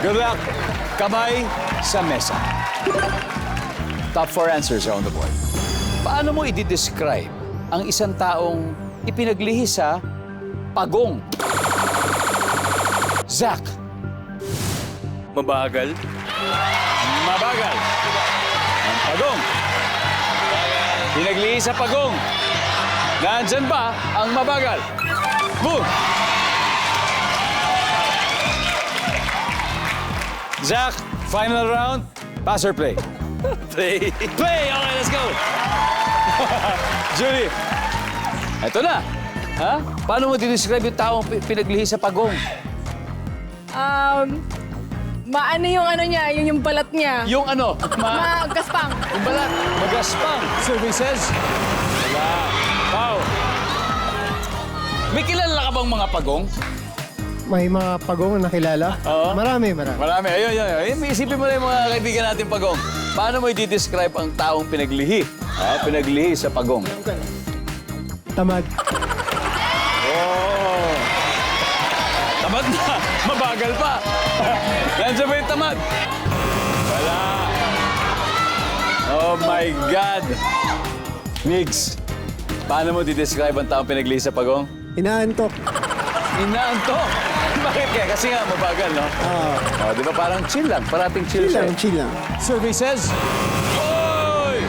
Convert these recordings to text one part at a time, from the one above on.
Good luck. Kamay sa mesa. Top 4 answers are on the board. Paano mo i-describe ang isang taong ipinaglihi sa pagong? Zach. Mabagal. Mabagal. Ang pagong. Pinaglihi sa pagong. Nandyan ba ang mabagal? Boom! Zach, final round. Pass or play? Play. Play! Okay, let's go! Julie, eto na. Ha? Paano mo describe yung taong pinaglihi sa pagong? Maano yung ano niya, yung balat niya. Yung ano? Magaspang. Yung balat. Magaspang. Services? Wala. Wow. May kilala ka bang mga pagong? May mga pagong na kilala? Oo. Marami. Marami. Ayun. Isipin mo na yung mga kaibigan natin pagong. Paano mo i-describe ang taong pinaglihi? Pinaglihi sa pagong. Tamad. Oh. Tamad na. Mabagal pa. Nandiyan ba yung tamad? Wala. Oh my God. Migs, paano mo i-describe ang taong pinaglihi sa pagong? Inaantok. Inaantok. Bakit kaya? Kasi nga mabagal, no? Oh, di ba parang chill lang? Parating chill siya. Chill lang. Services? Oy!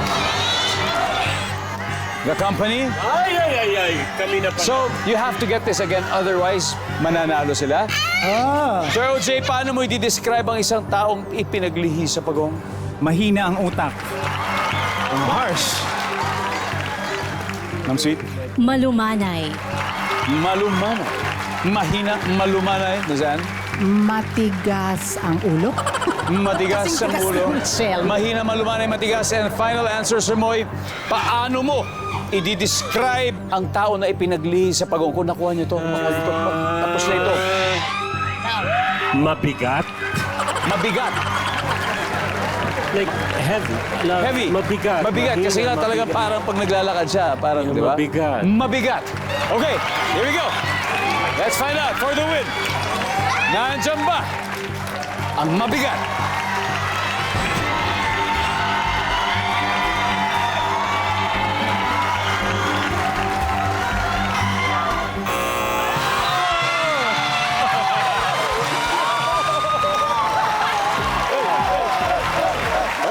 The company? Ay. Kami na pa. So, you have to get this again, otherwise, mananalo sila. Sir OJ, paano mo i-describe ang isang taong ipinaglihi sa pagong? Mahina ang utak. Harsh. Ma'am Sweet? Malumanay. Malumanay. Mahina, malumanay. Nasaan? Matigas ang ulo. Matigas sa ulo. Shell. Mahina, malumanay, matigas. And final answer, Sir Moy, paano mo i-describe ang tao na ipinaglihi sa pagong? Kung nakuha niyo to, tapos na ito. Mabigat. Mabigat. Like heavy. Heavy. Mabigat. Mabigat. Kasi nga talaga parang pag naglalakad siya, parang, di ba? Mabigat. Mabigat. Okay, here we go. Let's find out for the win. Nandiyan ba ang mabigat?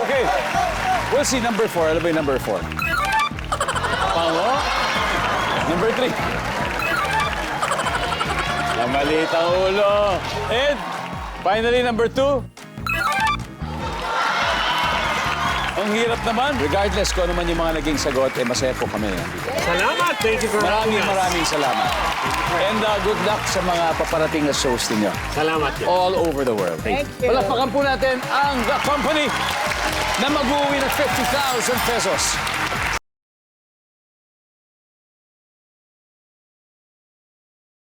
Okay. We'll see number 4. Ano ba yung number 4? Pango? Number 3. Maliit ang ulo. And finally, number 2. Ang hirap naman. Regardless kung ano man yung mga naging sagot, masaya po kami. Salamat. Thank you for having us. Maraming salamat. And good luck sa mga paparating na shows ninyo. Salamat. All over the world. Thank you. Palakpakan po natin ang The Company na mag-uwi ng 50,000 pesos.